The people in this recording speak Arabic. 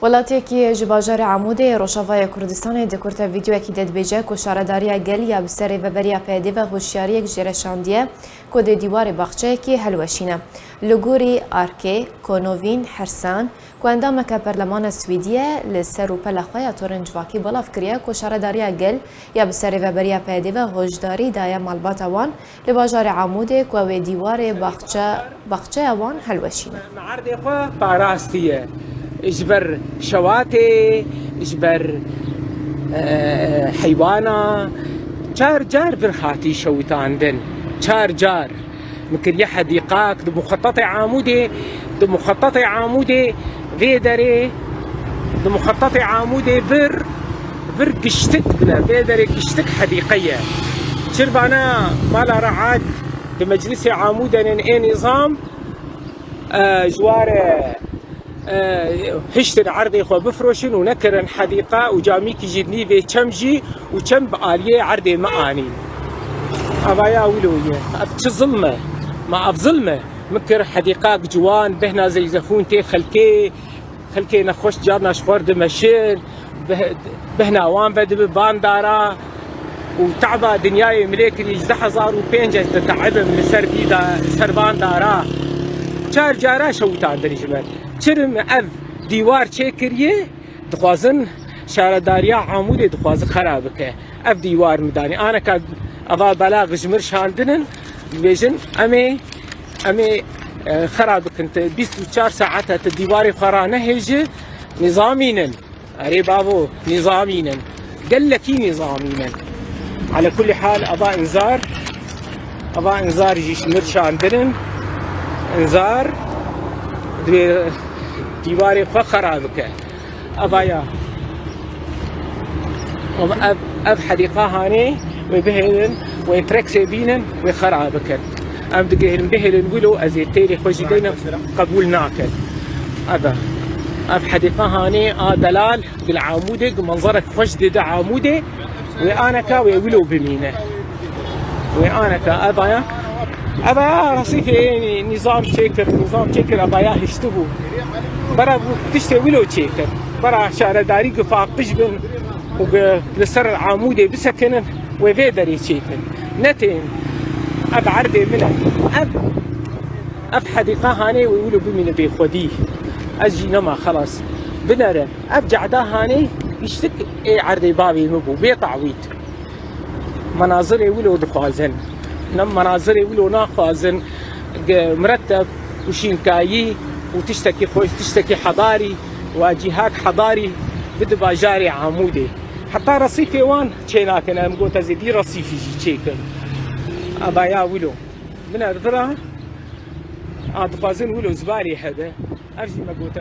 ولاتێکی ji bajarê Amûdê Rojavayê Kurdistanê di kurta vîdyoyekî dêdibêje ku şaredariya gel ya bi serê veberiya pêdê ve hoşyariyek jê reşandiye ku dê dîwarê baxçeyekê helweşîne. Li gorî Arkê, Konovîn, Hersan ku endameke Perlemana Swîdiyê li ser û pela xwe ya torên civakî belav kiriye ku şaredariya gel ya bi serê veberiya pêdê ve hojdarî daye malbata wan li bajarê Amûdê ku ew ê dîwarê baxçeya wan helweşîne. اجبر شواتي اجبر حيوانا جار جار برخاتي شوتاندن جار ممكن يا حديقات مخطط عامودي فيدري مخطط عامودي بر قشتك بنا فيدري قشتك حديقيه شربانا مالا رعاد بمجلس عامودة نظام جواره هشتر عرضي خو بفروشن ونكرن حديقة وجاميكي جدني في تشمجي وكم بآلية عرضي معاني أبايا ولوية أبتش ظلمة ما أبظلمة مكر حديقة جوان بهنا زي زفون تي خلكي نخوش جارنا شخور دمشير بهنا وان بدي ببان دارا وتعبا دنياي مليك يجدح زار وبينجز تتعب من سربان دارا چار جارا شوتان دريجبر چرم اف دیوار چکریه دخوازن شارداریا عمودی دخواز خراب که اف دیوار مدانی آن که اول بلاغ جمر شاندنن بیشن امی خراب کنت 24 ساعت دیوار خرانه هیچ نظامینن اری بابو نظامینن قال لك نظامینن على كل حال ابا انذار جيش مر شاندنن انذار دیواری خو خراب که ابایا اب حديقه هاني وبهلن ويتركس بينن وخراب كن ام دقهن بهلن ولو ازيتيري خوجدينا قبول ناكل اب حديقه هاني دلال بالعاموده منظرك خوجد عاموده وانا كا ولو بمينه وانا كا ابايا رصيفي نظام شكر ابايا هشتبو برا تشتي ولو تشيكر برا شارداري قفاق قجبن وبلسر العامودي بسكنن وبيدري تشيكن نتين اب عردي منه اب حديقه هاني ويقولوا بمن بيخوديه اجي نما خلاص بنره اب جعدا هاني يشتك اي عردي بابي مبو بيطعويت مناظري ولو دخوازن نم مناظري ولو ناخوازن مرتب وشينكايي وتشتكي خوش تشتكي حضاري وجهات حضاري بده باجاري عمودي حتى رصيفي وان تشيناك انا مقوت زي رصيفي جي تشيكن ابايا ولو من الذرة دفازن ولو زبالي هذا ارجي ما قوت